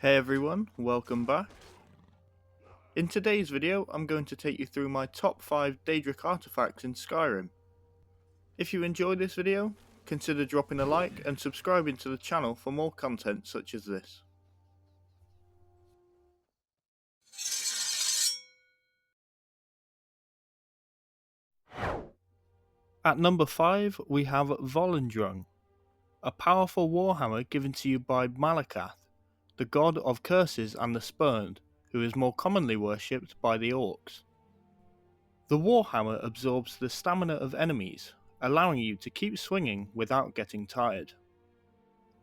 Hey everyone, welcome back. In today's video, I'm going to take you through my top 5 Daedric Artifacts in Skyrim. If you enjoyed this video, consider dropping a like and subscribing to the channel for more content such as this. At number 5, we have Volendrung, a powerful warhammer given to you by Malakath, the god of curses and the spurned, who is more commonly worshipped by the orcs. The warhammer absorbs the stamina of enemies, allowing you to keep swinging without getting tired.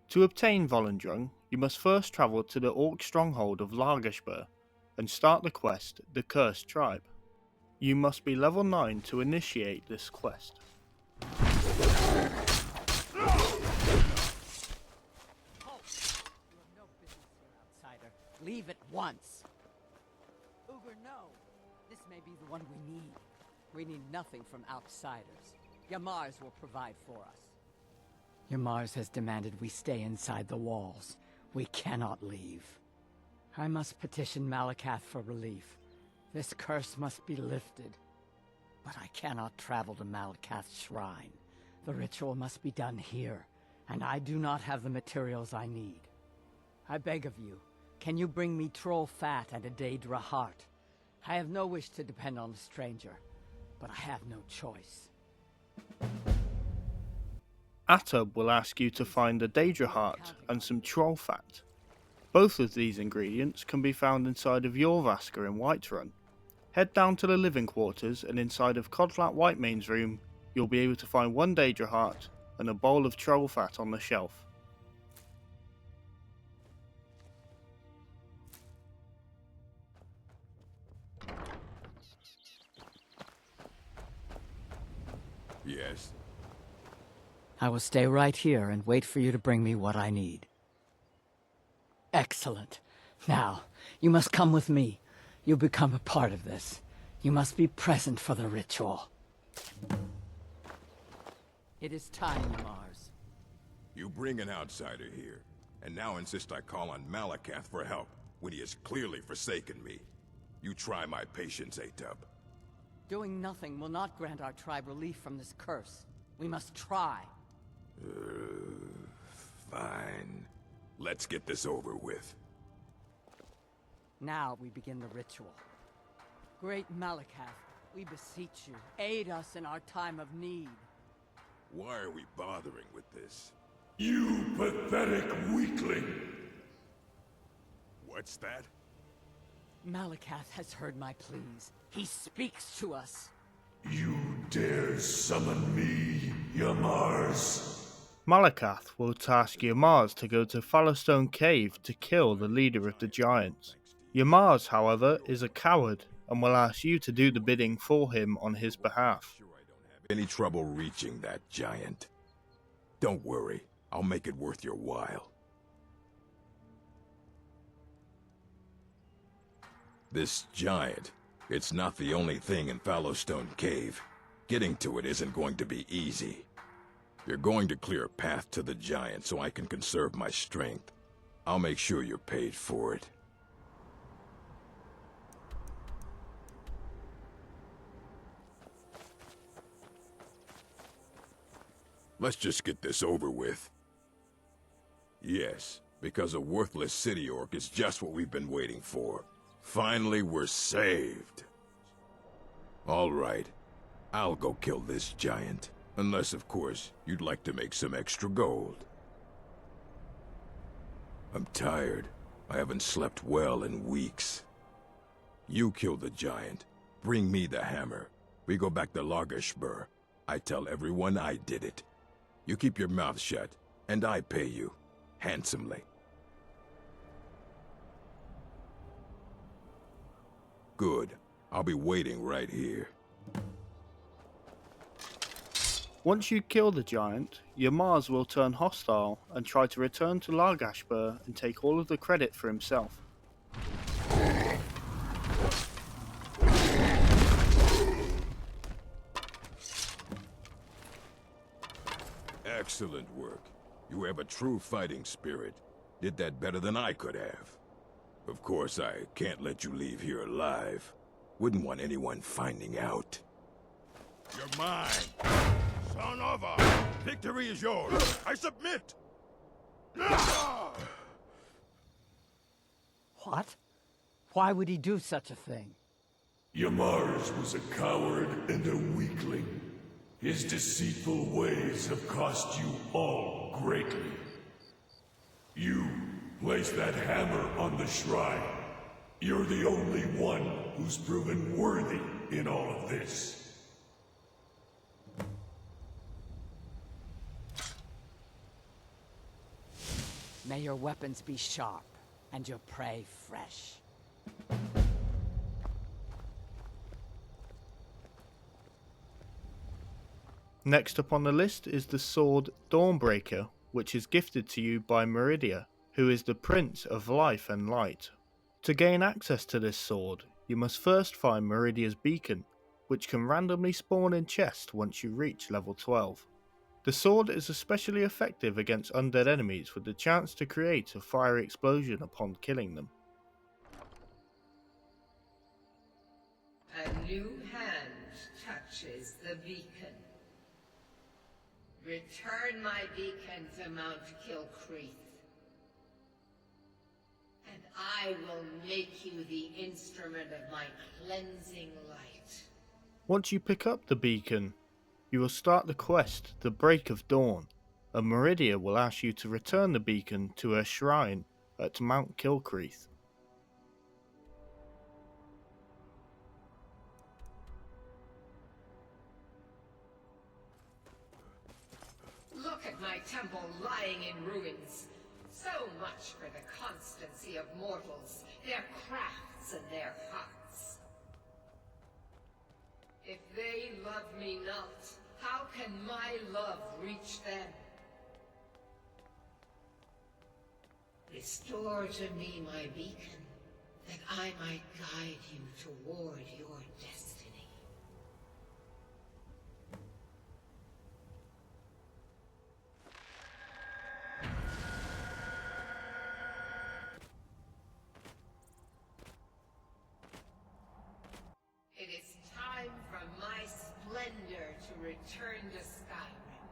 To obtain Volendrung, you must first travel to the orc stronghold of Largashbur and start the quest, The Cursed Tribe. You must be level 9 to initiate this quest. Leave at once. Uber, no. This may be the one we need. We need nothing from outsiders. Yamars will provide for us. Yamars has demanded we stay inside the walls. We cannot leave. I must petition Malakath for relief. This curse must be lifted. But I cannot travel to Malakath's shrine. The ritual must be done here, and I do not have the materials I need. I beg of you, can you bring me troll fat and a Daedra heart? I have no wish to depend on a stranger, but I have no choice. Atub will ask you to find a Daedra heart and some troll fat. Both of these ingredients can be found inside of Jorvaskr in Whiterun. Head down to the living quarters and inside of Codflat Whitemane's room, you'll be able to find one Daedra heart and a bowl of troll fat on the shelf. Yes. I will stay right here and wait for you to bring me what I need. Excellent. Now, you must come with me. You'll become a part of this. You must be present for the ritual. It is time, Mars. You bring an outsider here, and now insist I call on Malakath for help, when he has clearly forsaken me. You try my patience, Atub. Doing nothing will not grant our tribe relief from this curse. We must try. Fine. Let's get this over with. Now we begin the ritual. Great Malakath, we beseech you, aid us in our time of need. Why are we bothering with this? You pathetic weakling! What's that? Malakath has heard my pleas. He speaks to us. You dare summon me, Yamars? Malakath will task Yamars to go to Fallowstone Cave to kill the leader of the giants. Yamars, however, is a coward and will ask you to do the bidding for him on his behalf. Sure I don't have any trouble reaching that giant. Don't worry, I'll make it worth your while. This giant, it's not the only thing in Fallowstone Cave. Getting to it isn't going to be easy. You're going to clear a path to the giant so I can conserve my strength. I'll make sure you're paid for it. Let's just get this over with. Yes, because a worthless city orc is just what we've been waiting for. Finally, we're saved. All right, I'll go kill this giant. Unless, of course, you'd like to make some extra gold. I'm tired. I haven't slept well in weeks. You kill the giant. Bring me the hammer. We go back to Largashbur. I tell everyone I did it. You keep your mouth shut, and I pay you. Handsomely. Good. I'll be waiting right here. Once you kill the giant, Yamars will turn hostile and try to return to Largashbur and take all of the credit for himself. Excellent work. You have a true fighting spirit. Did that better than I could have. Of course, I can't let you leave here alive. Wouldn't want anyone finding out. You're mine! Son of a... Victory is yours! I submit! What? Why would he do such a thing? Yamars was a coward and a weakling. His deceitful ways have cost you all greatly. You placed that hammer on the shrine. You're the only one who's proven worthy in all of this. May your weapons be sharp, and your prey fresh. Next up on the list is the sword Dawnbreaker, which is gifted to you by Meridia, who is the Prince of Life and Light. To gain access to this sword, you must first find Meridia's beacon, which can randomly spawn in chests once you reach level 12. The sword is especially effective against undead enemies with the chance to create a fiery explosion upon killing them. A new hand touches the beacon. Return my beacon to Mount Kilcreath, and I will make you the instrument of my cleansing light. Once you pick up the beacon, you will start the quest, the Break of Dawn, and Meridia will ask you to return the beacon to her shrine at Mount Kilcreath. Look at my temple lying in ruins. So much for the constancy of mortals, their crafts and their hearts. If they love me not, how can my love reach them? Restore to me my beacon, that I might guide you toward your destiny. It is time for my splendor to return to Skyrim.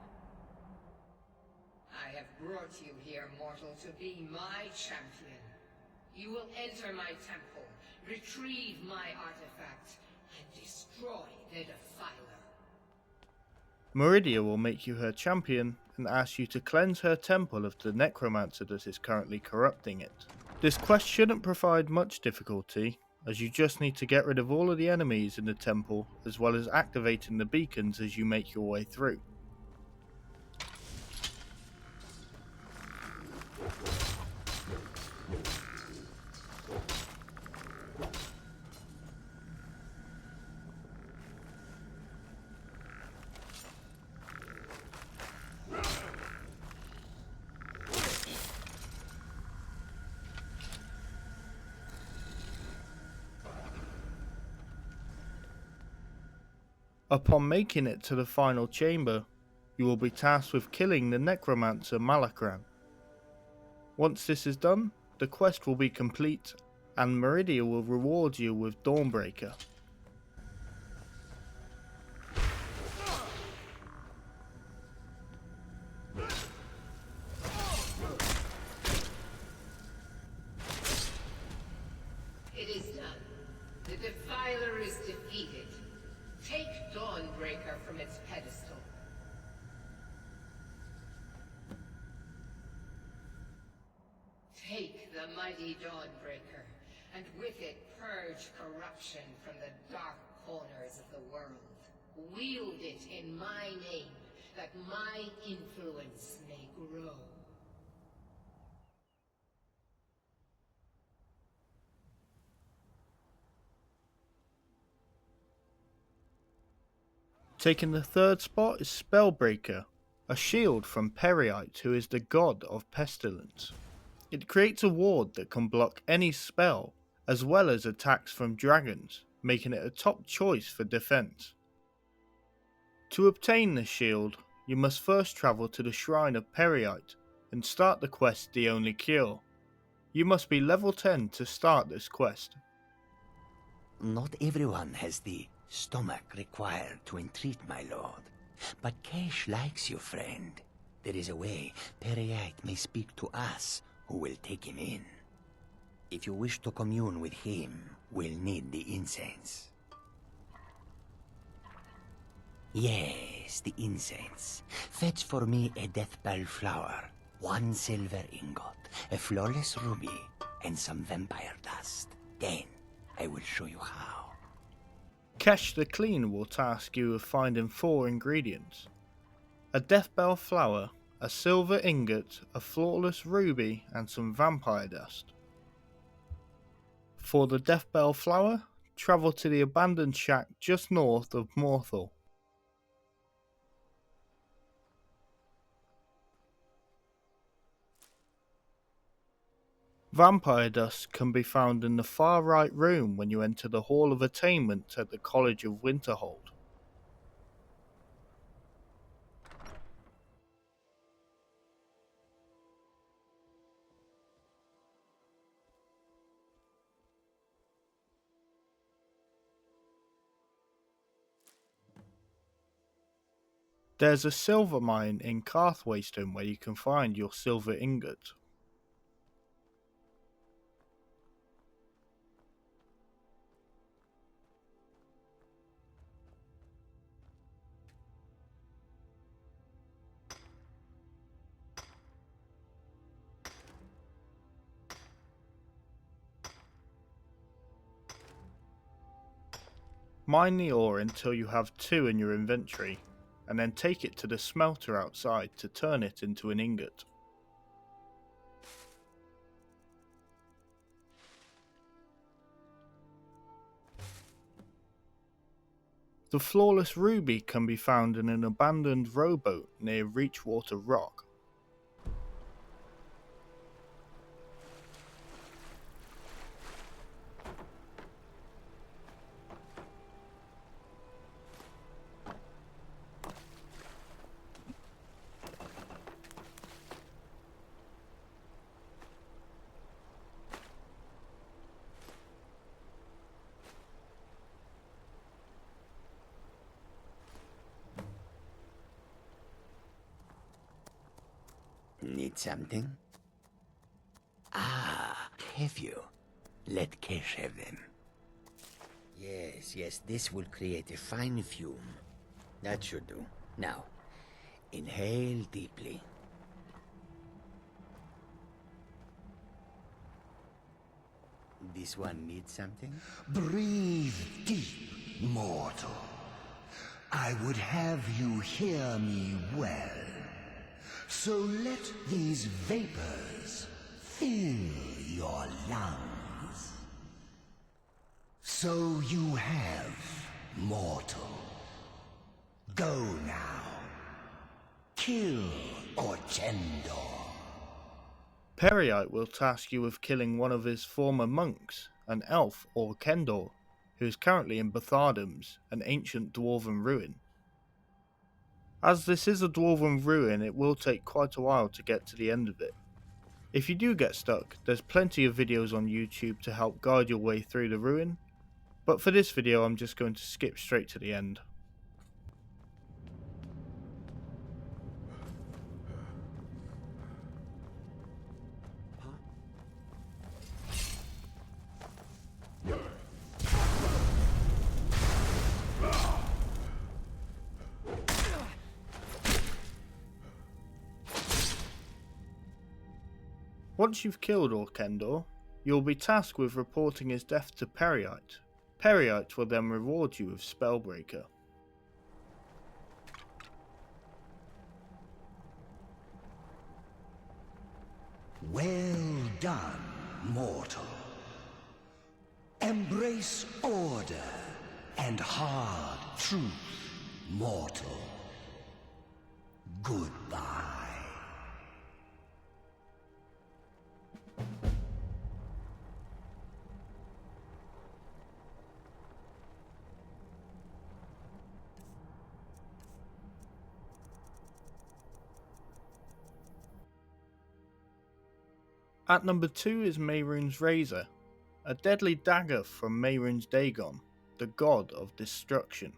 I have brought you here, mortal, to be my champion. You will enter my temple, retrieve my artifact, and destroy the Defiler. Meridia will make you her champion and ask you to cleanse her temple of the necromancer that is currently corrupting it. This quest shouldn't provide much difficulty, as you just need to get rid of all of the enemies in the temple as well as activating the beacons as you make your way through. Upon making it to the final chamber, you will be tasked with killing the necromancer Malakran. Once this is done, the quest will be complete, and Meridia will reward you with Dawnbreaker. It is done. The Defiler is defeated. Take Dawnbreaker from its pedestal. Take the mighty Dawnbreaker, and with it purge corruption from the dark corners of the world. Wield it in my name, that my influence may grow. Taking the third spot is Spellbreaker, a shield from Periite, who is the god of pestilence. It creates a ward that can block any spell, as well as attacks from dragons, making it a top choice for defense. To obtain this shield, you must first travel to the shrine of Periite and start the quest The Only Cure. You must be level 10 to start this quest. Not everyone has the stomach required to entreat my lord. But Kesh likes you, friend. There is a way Peryite may speak to us who will take him in. If you wish to commune with him, we'll need the incense. Yes, the incense. Fetch for me a deathbell flower, 1 silver ingot, a flawless ruby, and some vampire dust. Then I will show you how. Kesh the Clean will task you with finding 4 ingredients. A deathbell flower, a silver ingot, a flawless ruby, and some vampire dust. For the deathbell flower, travel to the abandoned shack just north of Morthal. Vampire dust can be found in the far right room when you enter the Hall of Attainment at the College of Winterhold. There's a silver mine in Carthwaystone where you can find your silver ingot. Mine the ore until you have 2 in your inventory, and then take it to the smelter outside to turn it into an ingot. The flawless ruby can be found in an abandoned rowboat near Reachwater Rock. Need something? Ah, have you? Let Kesh have them. Yes, this will create a fine fume. That should do. Now, inhale deeply. This one needs something? Breathe deep, mortal. I would have you hear me well. So let these vapors fill your lungs. So you have, mortal. Go now. Kill Orchendor. Peryite will task you with killing one of his former monks, an elf or Kendor, who is currently in Bethardums, an ancient dwarven ruin. As this is a dwarven ruin, it will take quite a while to get to the end of it. If you do get stuck, there's plenty of videos on YouTube to help guide your way through the ruin, but for this video I'm just going to skip straight to the end. Once you've killed Orchendor, you will be tasked with reporting his death to Peryite. Peryite will then reward you with Spellbreaker. Well done, mortal. Embrace order and hard truth, mortal. Goodbye. At number 2 is Mehrunes Razor, a deadly dagger from Mehrunes Dagon, the god of destruction.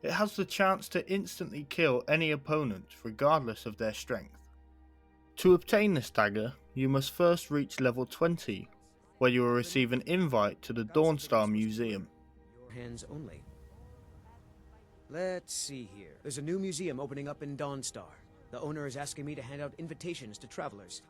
It has the chance to instantly kill any opponent regardless of their strength. To obtain this dagger, you must first reach level 20, where you will receive an invite to the Dawnstar Museum. Your hands only. Let's see here. There's a new museum opening up in Dawnstar. The owner is asking me to hand out invitations to travelers.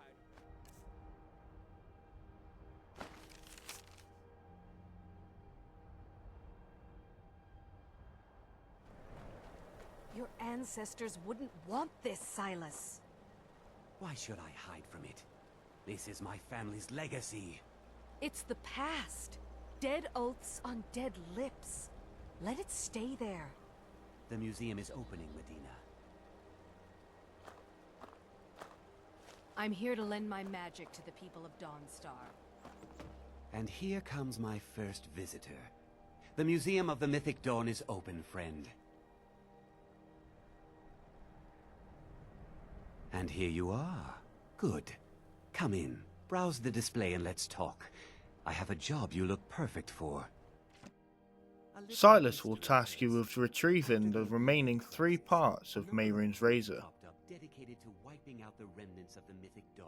Your ancestors wouldn't want this, Silas. Why should I hide from it? This is my family's legacy. It's the past. Dead oaths on dead lips. Let it stay there. The museum is opening, Medina. I'm here to lend my magic to the people of Dawnstar. And here comes my first visitor. The Museum of the Mythic Dawn is open, friend. And here you are. Good. Come in, browse the display and let's talk. I have a job you look perfect for. Silas will task you with retrieving the remaining 3 parts of Mehrunes Razor. Dedicated to wiping out the remnants of the Mythic Dawn.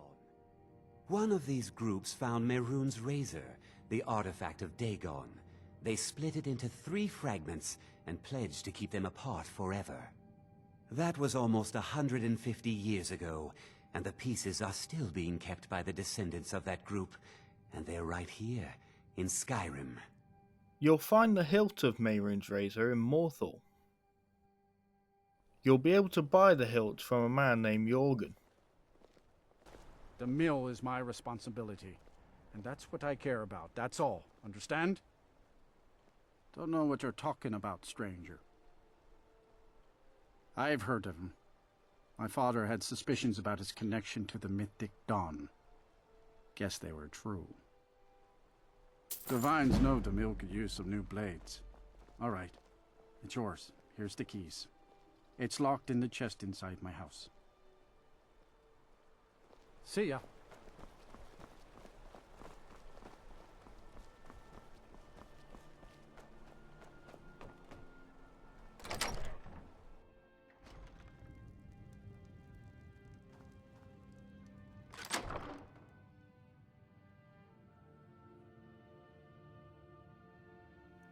One of these groups found Mehrunes Razor, the artifact of Dagon. They split it into 3 fragments and pledged to keep them apart forever. That was almost 150 years ago, and the pieces are still being kept by the descendants of that group, and they're right here, in Skyrim. You'll find the hilt of Mehrunes Razor in Morthal. You'll be able to buy the hilt from a man named Jorgen. The mill is my responsibility, and that's what I care about, that's all, understand? Don't know what you're talking about, stranger. I've heard of him. My father had suspicions about his connection to the Mythic Dawn. Guess they were true. Divines know the mill could use some new blades. All right, it's yours. Here's the keys. It's locked in the chest inside my house. See ya.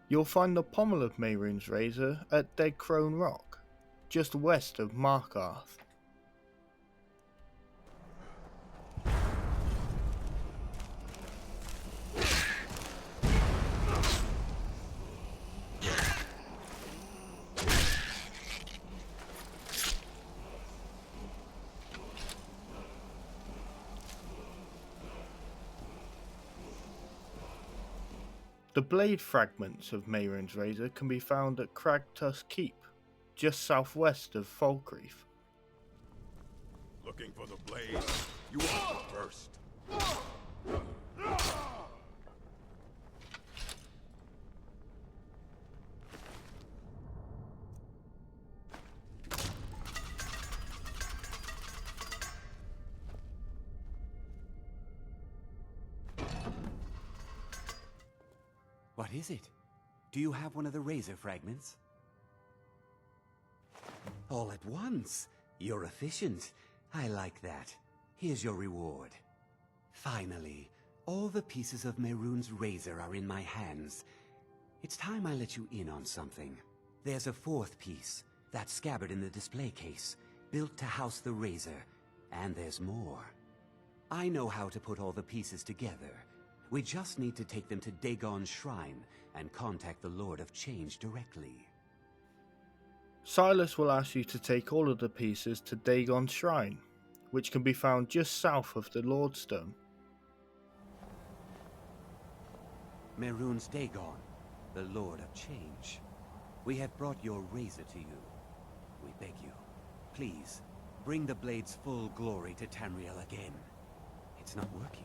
You'll find the pommel of Mehrunes Razor at Dead Crone Rock, just west of Markarth. The blade fragments of Mehrunes Razor can be found at Cragtusk Keep, just southwest of Falkreath. Looking for the blade? You are the first. What is it? Do you have one of the razor fragments? All at once. You're efficient. I like that. Here's your reward. Finally, all the pieces of Mehrunes Razor are in my hands. It's time I let you in on something. There's a 4th piece, that scabbard in the display case, built to house the razor. And there's more. I know how to put all the pieces together. We just need to take them to Dagon's shrine and contact the Lord of Change directly. Silas will ask you to take all of the pieces to Dagon's shrine, which can be found just south of the Lordstone. Mehrunes Dagon, the Lord of Change. We have brought your razor to you. We beg you, please, bring the blade's full glory to Tamriel again. It's not working.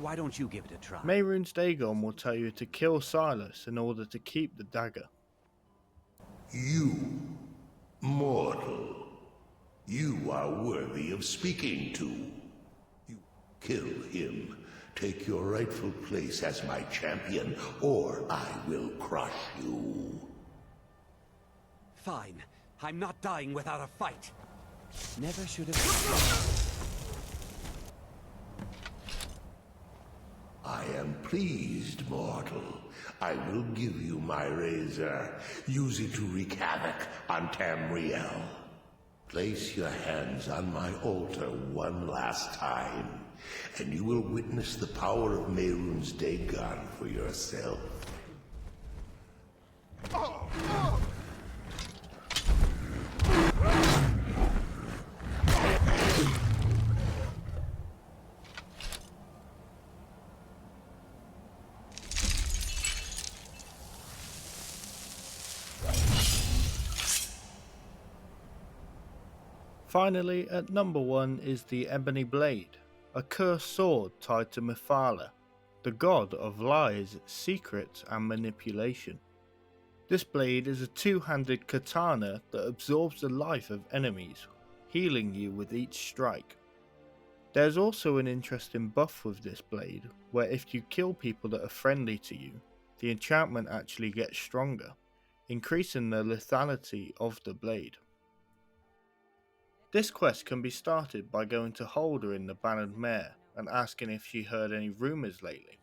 Why don't you give it a try? Mehrunes Dagon will tell you to kill Silas in order to keep the dagger. You, mortal, you are worthy of speaking to. Kill him. Take your rightful place as my champion, or I will crush you. Fine. I'm not dying without a fight. Never should have... I am pleased, mortal. I will give you my razor. Use it to wreak havoc on Tamriel. Place your hands on my altar one last time, and you will witness the power of Mehrunes Dagon for yourself. Finally, at number 1 is the Ebony Blade, a cursed sword tied to Mephala, the god of lies, secrets and manipulation. This blade is a two-handed katana that absorbs the life of enemies, healing you with each strike. There's also an interesting buff with this blade, where if you kill people that are friendly to you, the enchantment actually gets stronger, increasing the lethality of the blade. This quest can be started by going to Holder in the Bannered Mare and asking if she heard any rumours lately.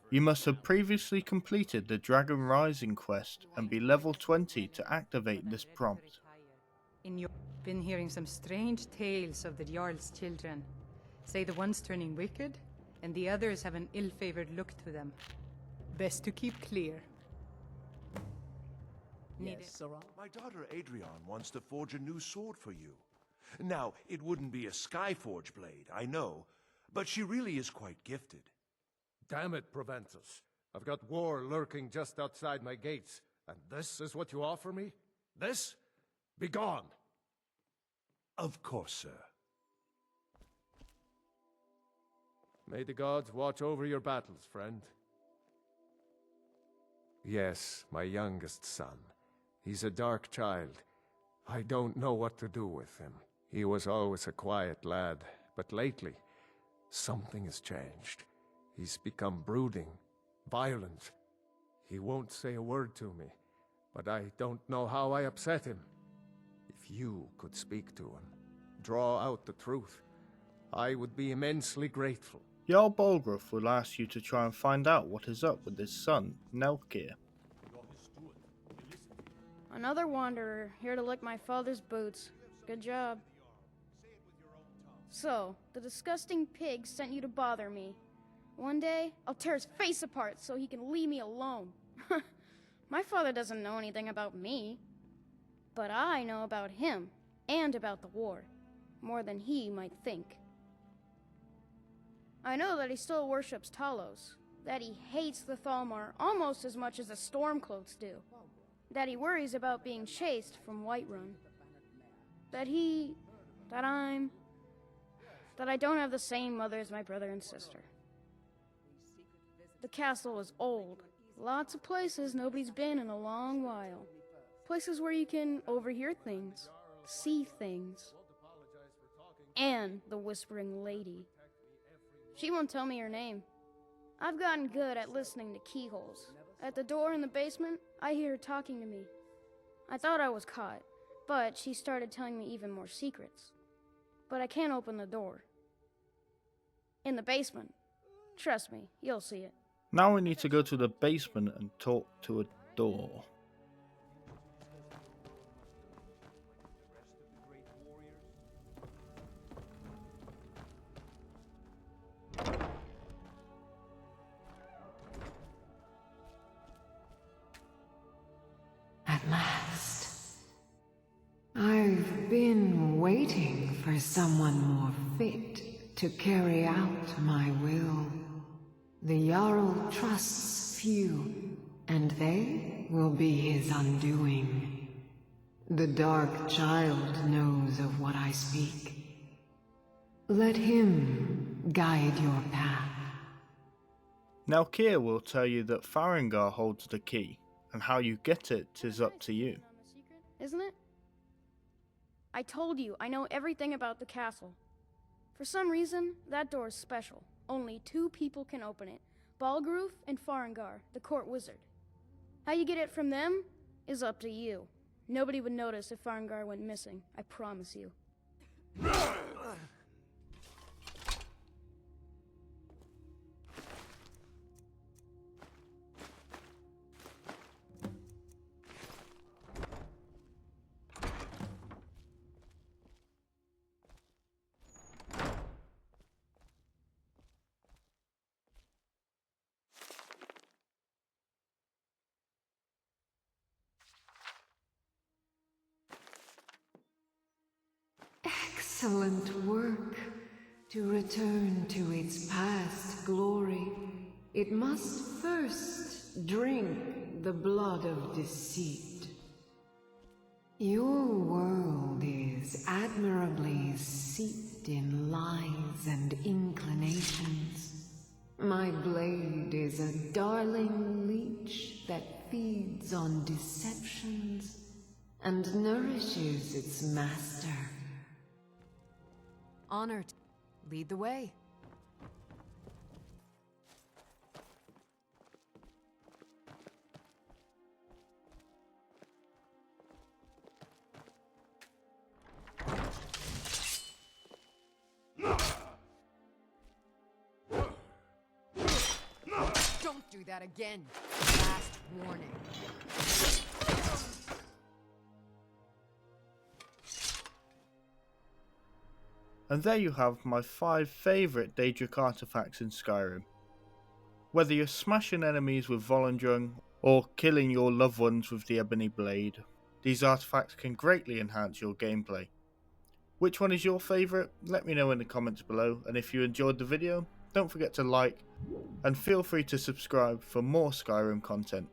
You must have previously completed the Dragon Rising quest and be level 20 to activate this prompt. Been hearing some strange tales of the Jarl's children. Say the one's turning wicked, and the others have an ill-favored look to them. Best to keep clear. Yes, my daughter Adrian wants to forge a new sword for you. Now, it wouldn't be a Skyforge blade, I know, but she really is quite gifted. Damn it, Proventus. I've got war lurking just outside my gates, and this is what you offer me? This? Begone! Of course, sir. May the gods watch over your battles, friend. Yes, my youngest son. He's a dark child. I don't know what to do with him. He was always a quiet lad, but lately, something has changed. He's become brooding, violent. He won't say a word to me, but I don't know how I upset him. If you could speak to him, draw out the truth, I would be immensely grateful. Jarl Bolgruf will ask you to try and find out what is up with his son, Nelkir. Another wanderer, here to lick my father's boots. Good job. So, the disgusting pig sent you to bother me. One day, I'll tear his face apart so he can leave me alone. My father doesn't know anything about me. But I know about him, and about the war. More than he might think. I know that he still worships Talos. That he hates the Thalmor almost as much as the Stormcloaks do. That he worries about being chased from Whiterun. That I don't have the same mother as my brother and sister. The castle is old. Lots of places nobody's been in a long while. Places where you can overhear things, see things. And the Whispering Lady. She won't tell me her name. I've gotten good at listening to keyholes. At the door in the basement, I hear her talking to me. I thought I was caught, but she started telling me even more secrets. But I can't open the door. In the basement. Trust me, you'll see it. Now we need to go to the basement and talk to a door. At last. I've been waiting for someone more fit to carry out my will. The Jarl trusts few, and they will be his undoing. The Dark Child knows of what I speak. Let him guide your path. Nelkir will tell you that Farengar holds the key, and how you get it is up to you. Isn't it? I told you, I know everything about the castle. For some reason, that door is special. Only 2 people can open it. Balgroof and Farengar, the court wizard. How you get it from them is up to you. Nobody would notice if Farengar went missing, I promise you. Excellent work. To return to its past glory, it must first drink the blood of deceit. Your world is admirably steeped in lies and inclinations. My blade is a darling leech that feeds on deceptions and nourishes its master. Honored. Lead the way. Don't do that again. Last warning. And there you have my 5 favourite Daedric artifacts in Skyrim. Whether you're smashing enemies with Volendrung or killing your loved ones with the Ebony Blade, these artifacts can greatly enhance your gameplay. Which one is your favourite? Let me know in the comments below, and if you enjoyed the video, don't forget to like and feel free to subscribe for more Skyrim content.